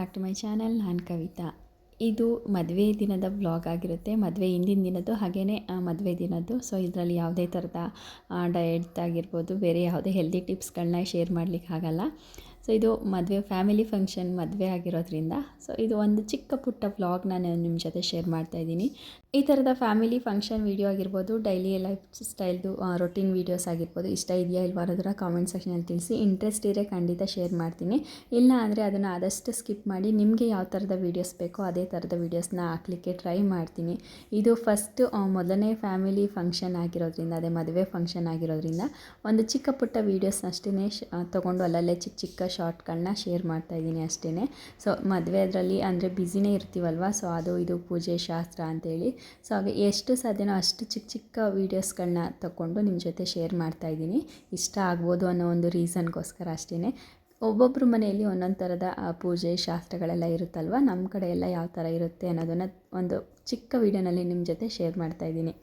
Back to my channel. ನಾನು ಕವಿತಾ. ಇದು ಮದುವೆ ದಿನದ ವ್ಲಾಗ್ ಆಗಿರುತ್ತೆ. ಮದುವೆ ಹಿಂದಿನ ದಿನದ್ದು ಹಾಗೆಯೇ ಮದುವೆ ದಿನದ್ದು. ಸೊ ಇದರಲ್ಲಿ ಯಾವುದೇ ಥರದ ಡಯಟ್ ಆಗಿರ್ಬೋದು, ಬೇರೆ ಯಾವುದೇ ಹೆಲ್ದಿ ಟಿಪ್ಸ್ಗಳನ್ನ ಶೇರ್ ಮಾಡಲಿಕ್ಕೆ ಆಗಲ್ಲ. ಸೊ ಇದು ಮದುವೆ ಫ್ಯಾಮಿಲಿ ಫಂಕ್ಷನ್ ಮದುವೆ ಆಗಿರೋದ್ರಿಂದ ಸೊ ಇದು ಒಂದು ಚಿಕ್ಕ ಪುಟ್ಟ ವ್ಲಾಗ್ ನಾನು ನಿಮ್ಮ ಜೊತೆ ಶೇರ್ ಮಾಡ್ತಾಯಿದ್ದೀನಿ. ಈ ಥರದ ಫ್ಯಾಮಿಲಿ ಫಂಕ್ಷನ್ ವೀಡಿಯೋ ಆಗಿರ್ಬೋದು, ಡೈಲಿ ಲೈಫ್ ಸ್ಟೈಲ್ದು ರೊಟೀನ್ ವೀಡಿಯೋಸ್ ಆಗಿರ್ಬೋದು, ಇಷ್ಟ ಇದೆಯಾ ಇಲ್ವಾ ಅನ್ನೋದನ್ನು ಕಾಮೆಂಟ್ ಸೆಕ್ಷನಲ್ಲಿ ತಿಳಿಸಿ. ಇಂಟ್ರೆಸ್ಟ್ ಇದ್ದರೆ ಖಂಡಿತ ಶೇರ್ ಮಾಡ್ತೀನಿ, ಇಲ್ಲ ಅಂದರೆ ಅದನ್ನು ಆದಷ್ಟು ಸ್ಕಿಪ್ ಮಾಡಿ ನಿಮಗೆ ಯಾವ ಥರದ ವೀಡಿಯೋಸ್ ಬೇಕೋ ಅದೇ ಥರದ ವೀಡಿಯೋಸ್ನ ಹಾಕಲಿಕ್ಕೆ ಟ್ರೈ ಮಾಡ್ತೀನಿ. ಇದು ಮೊದಲನೇ ಫ್ಯಾಮಿಲಿ ಫಂಕ್ಷನ್ ಆಗಿರೋದ್ರಿಂದ, ಅದೇ ಮದುವೆ ಫಂಕ್ಷನ್ ಆಗಿರೋದ್ರಿಂದ ಒಂದು ಚಿಕ್ಕ ಪುಟ್ಟ ವೀಡಿಯೋಸ್ನ ಅಷ್ಟೇ ತೊಗೊಂಡು ಅಲ್ಲಲ್ಲೇ ಚಿಕ್ಕ ಚಿಕ್ಕ ಶಾರ್ಟ್ಗಳನ್ನ ಶೇರ್ ಮಾಡ್ತಾಯಿದ್ದೀನಿ ಅಷ್ಟೇ. ಸೊ ಮದುವೆ ಅದರಲ್ಲಿ ಅಂದರೆ ಬ್ಯುಸಿನೇ ಇರ್ತೀವಲ್ವ, ಸೊ ಅದು ಇದು ಪೂಜೆ ಶಾಸ್ತ್ರ ಅಂತೇಳಿ ಸೊ ಹಾಗೆ ಎಷ್ಟು ಸಾಧ್ಯನೋ ಅಷ್ಟು ಚಿಕ್ಕ ಚಿಕ್ಕ ವೀಡಿಯೋಸ್ಗಳನ್ನ ತಗೊಂಡು ನಿಮ್ಮ ಜೊತೆ ಶೇರ್ ಮಾಡ್ತಾಯಿದ್ದೀನಿ. ಇಷ್ಟ ಆಗ್ಬೋದು ಅನ್ನೋ ಒಂದು ರೀಸನ್ಗೋಸ್ಕರ ಅಷ್ಟೇ. ಒಬ್ಬೊಬ್ಬರು ಮನೆಯಲ್ಲಿ ಒಂದೊಂದು ಥರದ ಪೂಜೆ ಶಾಸ್ತ್ರಗಳೆಲ್ಲ ಇರುತ್ತಲ್ವ, ನಮ್ಮ ಕಡೆ ಎಲ್ಲ ಯಾವ ಥರ ಇರುತ್ತೆ ಅನ್ನೋದನ್ನು ಒಂದು ಚಿಕ್ಕ ವೀಡಿಯೋನಲ್ಲಿ ನಿಮ್ಮ ಜೊತೆ ಶೇರ್ ಮಾಡ್ತಾಯಿದ್ದೀನಿ.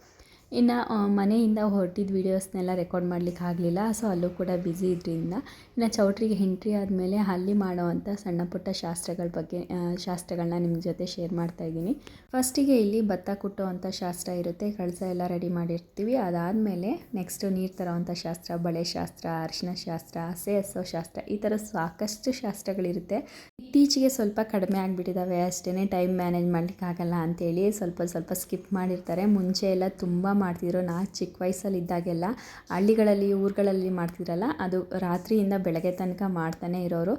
ಇನ್ನು ಮನೆಯಿಂದ ಹೊರಟಿದ್ದ ವೀಡಿಯೋಸ್ನೆಲ್ಲ ರೆಕಾರ್ಡ್ ಮಾಡಲಿಕ್ಕೆ ಆಗಲಿಲ್ಲ. ಸೊ ಅಲ್ಲೂ ಕೂಡ ಬ್ಯುಸಿ ಇದ್ರಿಂದ ಇನ್ನು ಚೌಟ್ರಿಗೆ ಎಂಟ್ರಿ ಆದಮೇಲೆ ಅಲ್ಲಿ ಮಾಡೋವಂಥ ಸಣ್ಣ ಪುಟ್ಟ ಶಾಸ್ತ್ರಗಳನ್ನ ನಿಮ್ಮ ಜೊತೆ ಶೇರ್ ಮಾಡ್ತಾಯಿದ್ದೀನಿ. ಫಸ್ಟಿಗೆ ಇಲ್ಲಿ ಭತ್ತ ಕುಟ್ಟೋವಂಥ ಶಾಸ್ತ್ರ ಇರುತ್ತೆ, ಕಳಸ ಎಲ್ಲ ರೆಡಿ ಮಾಡಿರ್ತೀವಿ. ಅದಾದಮೇಲೆ ನೆಕ್ಸ್ಟು ನೀರು ತರೋವಂಥ ಶಾಸ್ತ್ರ, ಬಳೆ ಶಾಸ್ತ್ರ, ಅರಿಶಿನ ಶಾಸ್ತ್ರ, ಹಸೆ ಹಸೋ ಶಾಸ್ತ್ರ, ಈ ಥರ ಸಾಕಷ್ಟು ಶಾಸ್ತ್ರಗಳಿರುತ್ತೆ. ಇತ್ತೀಚೆಗೆ ಸ್ವಲ್ಪ ಕಡಿಮೆ ಆಗಿಬಿಟ್ಟಿದ್ದಾವೆ ಅಷ್ಟೇ, ಟೈಮ್ ಮ್ಯಾನೇಜ್ ಮಾಡಲಿಕ್ಕೆ ಆಗಲ್ಲ ಅಂಥೇಳಿ ಸ್ವಲ್ಪ ಸ್ಕಿಪ್ ಮಾಡಿರ್ತಾರೆ. ಮುಂಚೆ ಎಲ್ಲ ತುಂಬ ಮಾಡ್ತಿದ್ರು. ನಾನು ಚಿಕ್ಕ ವಯಸ್ಸಲ್ಲಿ ಇದ್ದಾಗೆಲ್ಲ ಹಳ್ಳಿಗಳಲ್ಲಿ ಊರುಗಳಲ್ಲಿ ಮಾಡ್ತಿದ್ರಲ್ಲ, ಅದು ರಾತ್ರಿಯಿಂದ ಬೆಳಗ್ಗೆ ತನಕ ಮಾಡ್ತಾನೆ ಇರೋರು.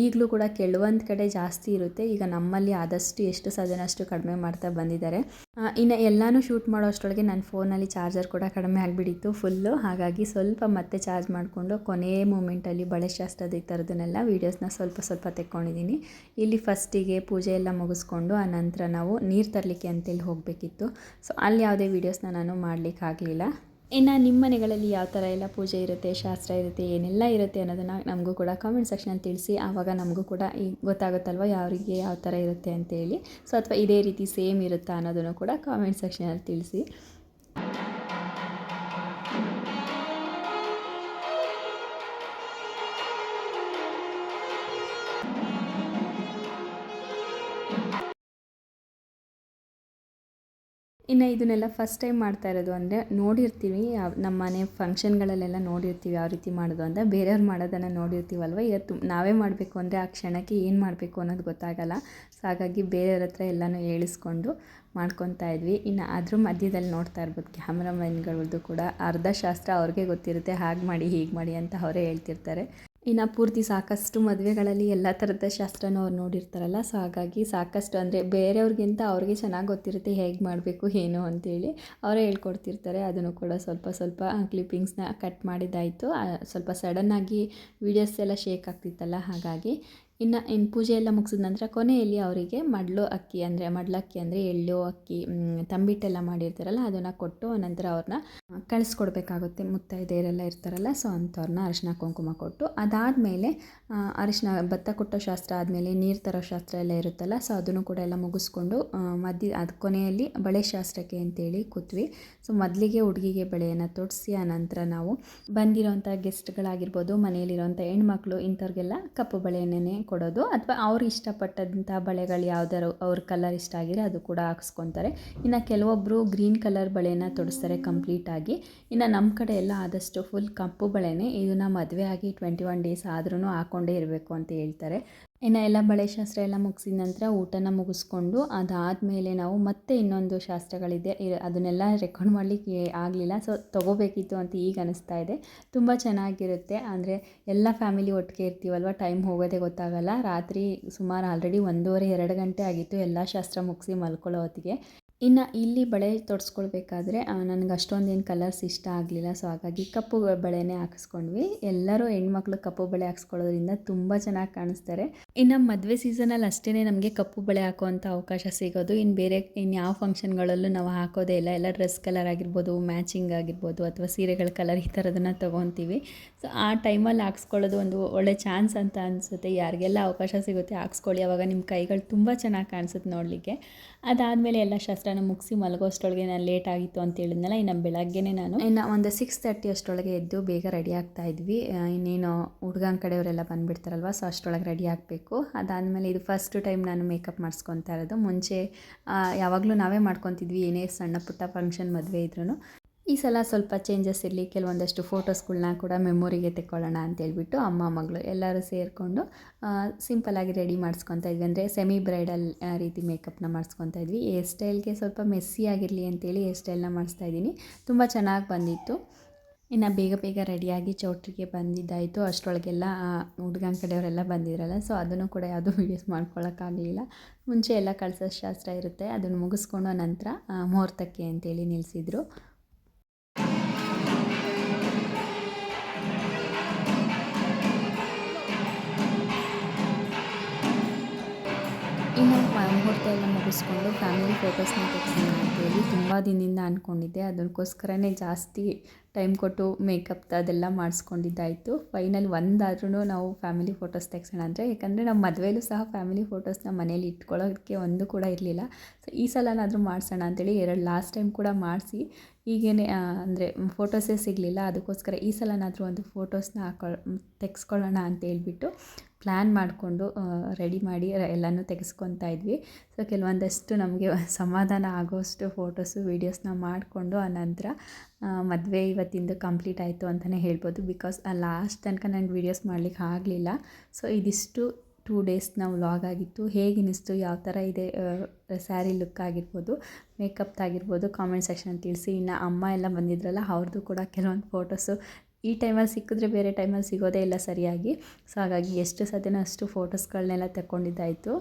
ಈಗಲೂ ಕೂಡ ಕೆಲವೊಂದು ಕಡೆ ಜಾಸ್ತಿ ಇರುತ್ತೆ. ಈಗ ನಮ್ಮಲ್ಲಿ ಆದಷ್ಟು ಎಷ್ಟು ಸಾಧ್ಯನೋ ಅಷ್ಟು ಕಡಿಮೆ ಮಾಡ್ತಾ ಬಂದಿದ್ದಾರೆ. ಇನ್ನು ಎಲ್ಲನೂ ಶೂಟ್ ಮಾಡೋ ಅಷ್ಟರೊಳಗೆ ನನ್ನ ಫೋನಲ್ಲಿ ಚಾರ್ಜರ್ ಕೂಡ ಕಡಿಮೆ ಆಗಿಬಿಟ್ಟಿತ್ತು ಫುಲ್ಲು. ಹಾಗಾಗಿ ಸ್ವಲ್ಪ ಮತ್ತೆ ಚಾರ್ಜ್ ಮಾಡಿಕೊಂಡು ಕೊನೆಯ ಮೂಮೆಂಟಲ್ಲಿ ಬಳೆ ಶಾಸ್ತ್ರದ ಈ ಥರದನ್ನೆಲ್ಲ ವೀಡಿಯೋಸ್ನ ಸ್ವಲ್ಪ ತೆಕ್ಕೊಂಡಿದ್ದೀನಿ. ಇಲ್ಲಿ ಫಸ್ಟಿಗೆ ಪೂಜೆ ಎಲ್ಲ ಮುಗಿಸ್ಕೊಂಡು ಆ ನಂತರ ನಾವು ನೀರು ತರಲಿಕ್ಕೆ ಅಂತೇಳಿ ಹೋಗಬೇಕಿತ್ತು. ಸೊ ಅಲ್ಲಿ ಯಾವುದೇ ವೀಡಿಯೋಸ್ನ ನಾನು ಮಾಡಲಿಕ್ಕಾಗಲಿಲ್ಲ. ಇನ್ನು ನಿಮ್ಮ ಮನೆಗಳಲ್ಲಿ ಯಾವ ಥರ ಎಲ್ಲ ಪೂಜೆ ಇರುತ್ತೆ, ಶಾಸ್ತ್ರ ಇರುತ್ತೆ, ಏನೆಲ್ಲ ಇರುತ್ತೆ ಅನ್ನೋದನ್ನು ನಮಗೂ ಕೂಡ ಕಾಮೆಂಟ್ ಸೆಕ್ಷನಲ್ಲಿ ತಿಳಿಸಿ. ಆವಾಗ ನಮಗೂ ಕೂಡ ಗೊತ್ತಾಗುತ್ತಲ್ವ ಯಾರಿಗೆ ಯಾವ ಥರ ಇರುತ್ತೆ ಅಂತೇಳಿ. ಸೊ ಅಥವಾ ಇದೇ ರೀತಿ ಸೇಮ್ ಇರುತ್ತಾ ಅನ್ನೋದನ್ನು ಕೂಡ ಕಾಮೆಂಟ್ ಸೆಕ್ಷನಲ್ಲಿ ತಿಳಿಸಿ. ಇನ್ನು ಇದನ್ನೆಲ್ಲ ಫಸ್ಟ್ ಟೈಮ್ ಮಾಡ್ತಾ ಇರೋದು ಅಂದರೆ ನೋಡಿರ್ತೀವಿ, ನಮ್ಮ ಮನೆ ಫಂಕ್ಷನ್ಗಳಲ್ಲೆಲ್ಲ ನೋಡಿರ್ತೀವಿ ಯಾವ ರೀತಿ ಮಾಡೋದು ಅಂತ. ಬೇರೆಯವ್ರು ಮಾಡೋದನ್ನು ನೋಡಿರ್ತೀವಲ್ವ, ಇವತ್ತು ನಾವೇ ಮಾಡಬೇಕು ಅಂದರೆ ಆ ಕ್ಷಣಕ್ಕೆ ಏನು ಮಾಡಬೇಕು ಅನ್ನೋದು ಗೊತ್ತಾಗಲ್ಲ. ಸೊ ಹಾಗಾಗಿ ಬೇರೆಯವ್ರ ಹತ್ರ ಎಲ್ಲನೂ ಹೇಳಿಸ್ಕೊಂಡು ಮಾಡ್ಕೊತಾ ಇದ್ವಿ. ಇನ್ನು ಅದ್ರ ಮಧ್ಯದಲ್ಲಿ ನೋಡ್ತಾ ಇರ್ಬೋದು ಕ್ಯಾಮ್ರಾಮನ್ಗಳದ್ದು ಕೂಡ ಅರ್ಧ ಶಾಸ್ತ್ರ ಅವ್ರಿಗೆ ಗೊತ್ತಿರುತ್ತೆ, ಹಾಗೆ ಮಾಡಿ ಹೀಗೆ ಮಾಡಿ ಅಂತ ಅವರೇ ಹೇಳ್ತಿರ್ತಾರೆ. ಇನ್ನು ಪೂರ್ತಿ ಸಾಕಷ್ಟು ಮದುವೆಗಳಲ್ಲಿ ಎಲ್ಲ ಥರದ ಶಾಸ್ತ್ರನೂ ಅವ್ರು ನೋಡಿರ್ತಾರಲ್ಲ, ಸೊ ಹಾಗಾಗಿ ಸಾಕಷ್ಟು ಅಂದರೆ ಬೇರೆಯವ್ರಿಗಿಂತ ಅವ್ರಿಗೆ ಚೆನ್ನಾಗಿ ಗೊತ್ತಿರುತ್ತೆ ಹೇಗೆ ಮಾಡಬೇಕು ಏನು ಅಂತೇಳಿ. ಅವರೇ ಹೇಳ್ಕೊಡ್ತಿರ್ತಾರೆ. ಅದನ್ನು ಕೂಡ ಸ್ವಲ್ಪ ಕ್ಲಿಪ್ಪಿಂಗ್ಸ್ನ ಕಟ್ ಮಾಡಿದ್ದಾಯಿತು. ಸ್ವಲ್ಪ ಸಡನ್ನಾಗಿ ವೀಡಿಯೋಸ್ ಎಲ್ಲ ಶೇಕ್ ಆಗ್ತಿತ್ತಲ್ಲ, ಹಾಗಾಗಿ ಇನ್ನು ಪೂಜೆ ಎಲ್ಲ ಮುಗಿಸಿದ ನಂತರ ಕೊನೆಯಲ್ಲಿ ಅವರಿಗೆ ಮಡ್ಲಕ್ಕಿ ಅಂದರೆ ಎಳ್ಳು ಅಕ್ಕಿ ತಂಬಿಟ್ಟೆಲ್ಲ ಮಾಡಿರ್ತಾರಲ್ಲ ಅದನ್ನು ಕೊಟ್ಟು ಅನಂತರ ಅವ್ರನ್ನ ಕಳಿಸ್ಕೊಡ್ಬೇಕಾಗುತ್ತೆ. ಮುತ್ತೈದೆಯರೆಲ್ಲ ಇರ್ತಾರಲ್ಲ, ಸೊ ಅಂಥವ್ರನ್ನ ಅರಿಶಿನ ಕುಂಕುಮ ಕೊಟ್ಟು ಅದಾದಮೇಲೆ ಭತ್ತ ಕೊಟ್ಟೋ ಶಾಸ್ತ್ರ ಆದಮೇಲೆ ನೀರು ತರೋ ಶಾಸ್ತ್ರ ಎಲ್ಲ ಇರುತ್ತಲ್ಲ, ಸೊ ಅದನ್ನು ಕೂಡ ಎಲ್ಲ ಮುಗಿಸ್ಕೊಂಡು ಅದು ಕೊನೆಯಲ್ಲಿ ಬಳೆ ಶಾಸ್ತ್ರಕ್ಕೆ ಅಂತೇಳಿ ಕೂತ್ವಿ. ಸೊ ಮೊದಲಿಗೆ ಹುಡುಗಿಗೆ ಬಳೆಯನ್ನು ತೊಡಿಸಿ ಆನಂತರ ನಾವು ಬಂದಿರೋಂಥ ಗೆಸ್ಟ್ಗಳಾಗಿರ್ಬೋದು, ಮನೆಯಲ್ಲಿರೋಂಥ ಹೆಣ್ಮಕ್ಳು ಇಂಥವ್ರಿಗೆಲ್ಲ ಕಪ್ಪು ಬಳೆಯನ್ನೇ ಕೊಡೋದು. ಅಥವಾ ಅವ್ರು ಇಷ್ಟಪಟ್ಟಂಥ ಬಳೆಗಳು ಯಾವ್ದಾರು ಅವ್ರ ಕಲರ್ ಇಷ್ಟ ಆಗಿದ್ರೆ ಅದು ಕೂಡ ಹಾಕ್ಸ್ಕೊತಾರೆ. ಇನ್ನು ಕೆಲವೊಬ್ಬರು ಗ್ರೀನ್ ಕಲರ್ ಬಳೆನ ತೊಡಿಸ್ತಾರೆ ಕಂಪ್ಲೀಟಾಗಿ. ಇನ್ನು ನಮ್ಮ ಕಡೆ ಎಲ್ಲ ಆದಷ್ಟು ಫುಲ್ ಕಪ್ಪು ಬಳೆನೇ. ಇದನ್ನು ಮದುವೆ ಆಗಿ 21 ಡೇಸ್ ಆದ್ರೂ ಹಾಕ್ಕೊಂಡೇ ಇರಬೇಕು ಅಂತ ಹೇಳ್ತಾರೆ. ಇನ್ನು ಎಲ್ಲ ಬಳೆ ಶಾಸ್ತ್ರ ಎಲ್ಲ ಮುಗಿಸಿದ ನಂತರ ಊಟನ ಮುಗಿಸ್ಕೊಂಡು ಅದಾದಮೇಲೆ ನಾವು ಮತ್ತೆ ಇನ್ನೊಂದು ಶಾಸ್ತ್ರಗಳಿದೆ, ಅದನ್ನೆಲ್ಲ ರೆಕಾರ್ಡ್ ಮಾಡಲಿಕ್ಕೆ ಆಗಲಿಲ್ಲ. ಸೊ ತೊಗೋಬೇಕಿತ್ತು ಅಂತ ಈಗ ಅನಿಸ್ತಾ ಇದೆ. ತುಂಬ ಚೆನ್ನಾಗಿರುತ್ತೆ. ಅಂದರೆ ಎಲ್ಲ ಫ್ಯಾಮಿಲಿ ಒಟ್ಟಿಗೆ ಇರ್ತೀವಲ್ವ, ಟೈಮ್ ಹೋಗೋದೇ ಗೊತ್ತಾಗಲ್ಲ. ರಾತ್ರಿ ಸುಮಾರು ಆಲ್ರೆಡಿ 1:30-2 ಗಂಟೆ ಆಗಿತ್ತು ಎಲ್ಲ ಶಾಸ್ತ್ರ ಮುಗಿಸಿ ಮಲ್ಕೊಳ್ಳೋ ಹೊತ್ತಿಗೆ. ಇನ್ನು ಇಲ್ಲಿ ಬಳೆ ತೊಡಿಸ್ಕೊಳ್ಬೇಕಾದ್ರೆ ನನಗೆ ಅಷ್ಟೊಂದೇನು ಕಲರ್ಸ್ ಇಷ್ಟ ಆಗಲಿಲ್ಲ. ಸೊ ಹಾಗಾಗಿ ಕಪ್ಪು ಬಳೆನೇ ಹಾಕಿಸ್ಕೊಂಡ್ವಿ. ಎಲ್ಲರೂ ಹೆಣ್ಮಕ್ಳು ಕಪ್ಪು ಬಳೆ ಹಾಕ್ಸ್ಕೊಳ್ಳೋದ್ರಿಂದ ತುಂಬ ಚೆನ್ನಾಗಿ ಕಾಣಿಸ್ತಾರೆ. ಇನ್ನು ಮದುವೆ ಸೀಸನಲ್ಲಿ ಅಷ್ಟೇ ನಮಗೆ ಕಪ್ಪು ಬಳೆ ಹಾಕೋವಂಥ ಅವಕಾಶ ಸಿಗೋದು. ಇನ್ಯಾವ ಫಂಕ್ಷನ್ಗಳಲ್ಲೂ ನಾವು ಹಾಕೋದೇ ಇಲ್ಲ. ಎಲ್ಲ ಡ್ರೆಸ್ ಕಲರ್ ಆಗಿರ್ಬೋದು, ಮ್ಯಾಚಿಂಗ್ ಆಗಿರ್ಬೋದು, ಅಥವಾ ಸೀರೆಗಳ ಕಲರ್ ಈ ಥರದನ್ನು ತೊಗೊತೀವಿ. ಸೊ ಆ ಟೈಮಲ್ಲಿ ಹಾಕ್ಸ್ಕೊಳ್ಳೋದು ಒಂದು ಒಳ್ಳೆ ಚಾನ್ಸ್ ಅಂತ ಅನಿಸುತ್ತೆ. ಯಾರಿಗೆಲ್ಲ ಅವಕಾಶ ಸಿಗುತ್ತೆ ಹಾಕ್ಸ್ಕೊಳ್ಳಿ, ಆವಾಗ ನಿಮ್ಮ ಕೈಗಳು ತುಂಬ ಚೆನ್ನಾಗಿ ಕಾಣಿಸುತ್ತೆ ನೋಡಲಿಕ್ಕೆ. ಅದಾದಮೇಲೆ ಎಲ್ಲ ಶಾಸ್ತ್ರ ಎಲ್ಲನೂ ಮುಗಿಸಿ ಮಲಗೋಷ್ಟೊಳಗೆ ನಾನು ಲೇಟ್ ಆಗಿತ್ತು ಅಂತ ಹೇಳಿದ್ನಲ್ಲ. ಇನ್ನು ಬೆಳಗ್ಗೆನೇ ನಾನು ಒಂದು 6:30 ಅಷ್ಟರೊಳಗೆ ಎದ್ದು ಬೇಗ ರೆಡಿ ಆಗ್ತಾ ಇದ್ವಿ. ಇನ್ನೇನು ಹುಡುಗನ ಕಡೆಯವರೆಲ್ಲ ಬಂದುಬಿಡ್ತಾರಲ್ವ, ಸೊ ಅಷ್ಟರೊಳಗೆ ರೆಡಿ ಆಗಬೇಕು. ಅದಾದಮೇಲೆ ಇದು ಫಸ್ಟ್ ಟೈಮ್ ನಾನು ಮೇಕಪ್ ಮಾಡಿಸ್ಕೊತಾ ಇರೋದು. ಮುಂಚೆ ಯಾವಾಗಲೂ ನಾವೇ ಮಾಡ್ಕೊತಿದ್ವಿ, ಏನೇ ಸಣ್ಣ ಪುಟ್ಟ ಫಂಕ್ಷನ್ ಮದುವೆ ಇದ್ರೂ. ಈ ಸಲ ಸ್ವಲ್ಪ ಚೇಂಜಸ್ ಇರಲಿ, ಕೆಲವೊಂದಷ್ಟು ಫೋಟೋಸ್ಗಳ್ನ ಕೂಡ ಮೆಮೊರಿಗೆ ತೆಕ್ಕೊಳ್ಳೋಣ ಅಂತೇಳ್ಬಿಟ್ಟು ಅಮ್ಮ ಮಗಳು ಎಲ್ಲರೂ ಸೇರಿಕೊಂಡು ಸಿಂಪಲ್ಲಾಗಿ ರೆಡಿ ಮಾಡಿಸ್ಕೊತಾ ಇದ್ವಿ. ಅಂದರೆ ಸೆಮಿ ಬ್ರೈಡಲ್ ರೀತಿ ಮೇಕಪ್ನ ಮಾಡಿಸ್ಕೊತಾ ಇದ್ವಿ. ಹೇರ್ ಸ್ಟೈಲ್ಗೆ ಸ್ವಲ್ಪ ಮೆಸ್ಸಿ ಆಗಿರಲಿ ಅಂತೇಳಿ ಹೇರ್ ಸ್ಟೈಲ್ನ ಮಾಡಿಸ್ತಾ ಇದ್ದೀನಿ. ತುಂಬ ಚೆನ್ನಾಗಿ ಬಂದಿತ್ತು. ಇನ್ನು ಬೇಗ ಬೇಗ ರೆಡಿಯಾಗಿ ಚೌಟ್ರಿಗೆ ಬಂದಿದ್ದಾಯಿತು. ಅಷ್ಟರೊಳಗೆಲ್ಲ ಹುಡುಗನ ಕಡೆಯವರೆಲ್ಲ ಬಂದಿದ್ರಲ್ಲ, ಸೊ ಅದನ್ನು ಕೂಡ ಯಾವುದೂ ವೀಡಿಯೋಸ್ ಮಾಡ್ಕೊಳ್ಳೋಕ್ಕಾಗಲಿಲ್ಲ. ಮುಂಚೆ ಎಲ್ಲ ಕಳ್ಸೋ ಶಾಸ್ತ್ರ ಇರುತ್ತೆ, ಅದನ್ನು ಮುಗಿಸ್ಕೊಂಡು ನಂತರ ಮುಹೂರ್ತಕ್ಕೆ ಅಂತೇಳಿ ನಿಲ್ಲಿಸಿದ್ರು. ಇನ್ನು ಮುಹೂರ್ತ ಎಲ್ಲ ಮುಗಿಸ್ಕೊಂಡು ಫ್ಯಾಮಿಲಿ ಫೋಟೋಸ್ನ ತೆಗ್ಸೋಣ ಅಂತೇಳಿ ತುಂಬ ದಿನದಿಂದ ಅಂದ್ಕೊಂಡಿದ್ದೆ. ಅದಕ್ಕೋಸ್ಕರನೇ ಜಾಸ್ತಿ ಟೈಮ್ ಕೊಟ್ಟು ಮೇಕಪ್ ಅದೆಲ್ಲ ಮಾಡಿಸ್ಕೊಂಡಿದ್ದಾಯಿತು. ಫೈನಲ್ ಒಂದಾದ್ರೂ ನಾವು ಫ್ಯಾಮಿಲಿ ಫೋಟೋಸ್ ತೆಗ್ಸೋಣ ಅಂದರೆ, ಯಾಕಂದರೆ ನಮ್ಮ ಮದುವೆಲೂ ಸಹ ಫ್ಯಾಮಿಲಿ ಫೋಟೋಸ್ನ ಮನೇಲಿ ಇಟ್ಕೊಳ್ಳೋದಕ್ಕೆ ಒಂದು ಕೂಡ ಇರಲಿಲ್ಲ. ಸೊ ಈ ಸಲನಾದರೂ ಮಾಡಿಸೋಣ ಅಂತೇಳಿ ಲಾಸ್ಟ್ ಟೈಮ್ ಕೂಡ ಮಾಡಿಸಿ ಈಗೇನೆ ಅಂದರೆ ಫೋಟೋಸೇ ಸಿಗಲಿಲ್ಲ. ಅದಕ್ಕೋಸ್ಕರ ಈ ಸಲನಾದರೂ ಒಂದು ಫೋಟೋಸ್ನ ತೆಗೆಸ್ಕೊಳ್ಳೋಣ ಅಂತ ಹೇಳ್ಬಿಟ್ಟು ಪ್ಲ್ಯಾನ್ ಮಾಡಿಕೊಂಡು ರೆಡಿ ಮಾಡಿ ಎಲ್ಲನೂ ತೆಗೆಸ್ಕೊತಾ ಇದ್ವಿ. ಸೊ ಕೆಲವೊಂದಷ್ಟು ನಮಗೆ ಸಮಾಧಾನ ಆಗೋಷ್ಟು ಫೋಟೋಸು ವೀಡಿಯೋಸ್ನ ಮಾಡಿಕೊಂಡು ಆನಂತರ ಮದುವೆ ಇವತ್ತಿಂದು ಕಂಪ್ಲೀಟ್ ಆಯಿತು ಅಂತಲೇ ಹೇಳ್ಬೋದು. ಬಿಕಾಸ್ ಲಾಸ್ಟ್ ತನಕ ನಂಗೆ ವೀಡಿಯೋಸ್ ಮಾಡಲಿಕ್ಕೆ ಆಗಲಿಲ್ಲ. ಸೊ ಇದಿಷ್ಟು 2 ಡೇಸ್ನ ವ್ಲಾಗ್ ಆಗಿತ್ತು. ಹೇಗೆ ಅನ್ನಿಸ್ತು, ಯಾವ ಥರ ಇದೆ ಸ್ಯಾರಿ ಲುಕ್ ಆಗಿರ್ಬೋದು, ಮೇಕಪ್ದಾಗಿರ್ಬೋದು ಕಾಮೆಂಟ್ ಸೆಕ್ಷನ್ ತಿಳಿಸಿ. ಇನ್ನು ಅಮ್ಮ ಎಲ್ಲ ಬಂದಿದ್ರಲ್ಲ, ಅವ್ರದ್ದು ಕೂಡ ಕೆಲವೊಂದು ಫೋಟೋಸು ಈ ಟೈಮಲ್ಲಿ ಸಿಕ್ಕಿದ್ರೆ ಬೇರೆ ಟೈಮಲ್ಲಿ ಸಿಗೋದೇ ಇಲ್ಲ ಸರಿಯಾಗಿ. ಸೊ ಹಾಗಾಗಿ ಎಷ್ಟು ಸಾಧ್ಯನೋ ಅಷ್ಟು ಫೋಟೋಸ್ಗಳನ್ನೆಲ್ಲ ತಗೊಂಡಿದ್ದಾಯಿತು.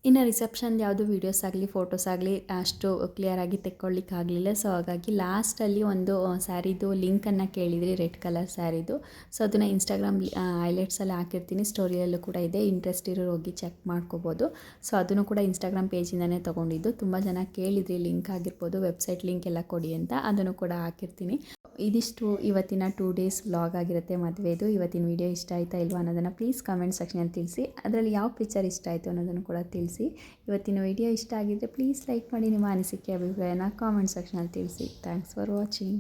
ಇನ್ನು ರಿಸೆಪ್ಷನ್ದು ಯಾವುದು ವೀಡಿಯೋಸ್ ಆಗಲಿ ಫೋಟೋಸ್ ಆಗಲಿ ಅಷ್ಟು ಕ್ಲಿಯರಾಗಿ ತೆಕ್ಕೊಳ್ಳಿಕ್ಕಾಗಲಿಲ್ಲ. ಸೊ ಹಾಗಾಗಿ ಲಾಸ್ಟಲ್ಲಿ ಒಂದು ಸ್ಯಾರಿದು ಲಿಂಕನ್ನು ಕೇಳಿದ್ರಿ, ರೆಡ್ ಕಲರ್ ಸ್ಯಾರಿದು. ಸೊ ಅದನ್ನು ಇನ್ಸ್ಟಾಗ್ರಾಮ್ ಹೈಲೈಟ್ಸಲ್ಲಿ ಹಾಕಿರ್ತೀನಿ, ಸ್ಟೋರಿಯಲ್ಲೂ ಕೂಡ ಇದೆ, ಇಂಟ್ರೆಸ್ಟ್ ಇರೋರು ಹೋಗಿ ಚೆಕ್ ಮಾಡ್ಕೋಬೋದು. ಸೊ ಅದನ್ನು ಕೂಡ ಇನ್ಸ್ಟಾಗ್ರಾಮ್ ಪೇಜಿಂದನೇ ತೊಗೊಂಡಿದ್ದು. ತುಂಬ ಜನ ಕೇಳಿದ್ರಿ ಲಿಂಕ್ ಆಗಿರ್ಬೋದು, ವೆಬ್ಸೈಟ್ ಲಿಂಕ್ ಎಲ್ಲ ಕೊಡಿ ಅಂತ, ಅದನ್ನು ಕೂಡ ಹಾಕಿರ್ತೀನಿ. ಇದಿಷ್ಟು ಇವತ್ತಿನ 2 ಡೇಸ್ ವ್ಲಾಗ್ ಆಗಿರುತ್ತೆ ಮದುವೆದು. ಇವತ್ತಿನ ವೀಡಿಯೋ ಇಷ್ಟ ಆಯಿತಾ ಇಲ್ವಾ ಅನ್ನೋದನ್ನು ಪ್ಲೀಸ್ ಕಮೆಂಟ್ ಸೆಕ್ಷನಲ್ಲಿ ತಿಳಿಸಿ. ಅದರಲ್ಲಿ ಯಾವ ಪಿಕ್ಚರ್ ಇಷ್ಟ ಆಯಿತು ಅನ್ನೋದನ್ನು ಕೂಡ ತಿಳಿಸಿ. ಇವತ್ತಿನ ವಿಡಿಯೋ ಇಷ್ಟ ಆಗಿದ್ದರೆ ಪ್ಲೀಸ್ ಲೈಕ್ ಮಾಡಿ, ನಿಮ್ಮ ಅನಿಸಿಕೆ ಅಭಿಪ್ರಾಯನ ಕಾಮೆಂಟ್ ಸೆಕ್ಷನಲ್ಲಿ ತಿಳಿಸಿ. Thanks for watching.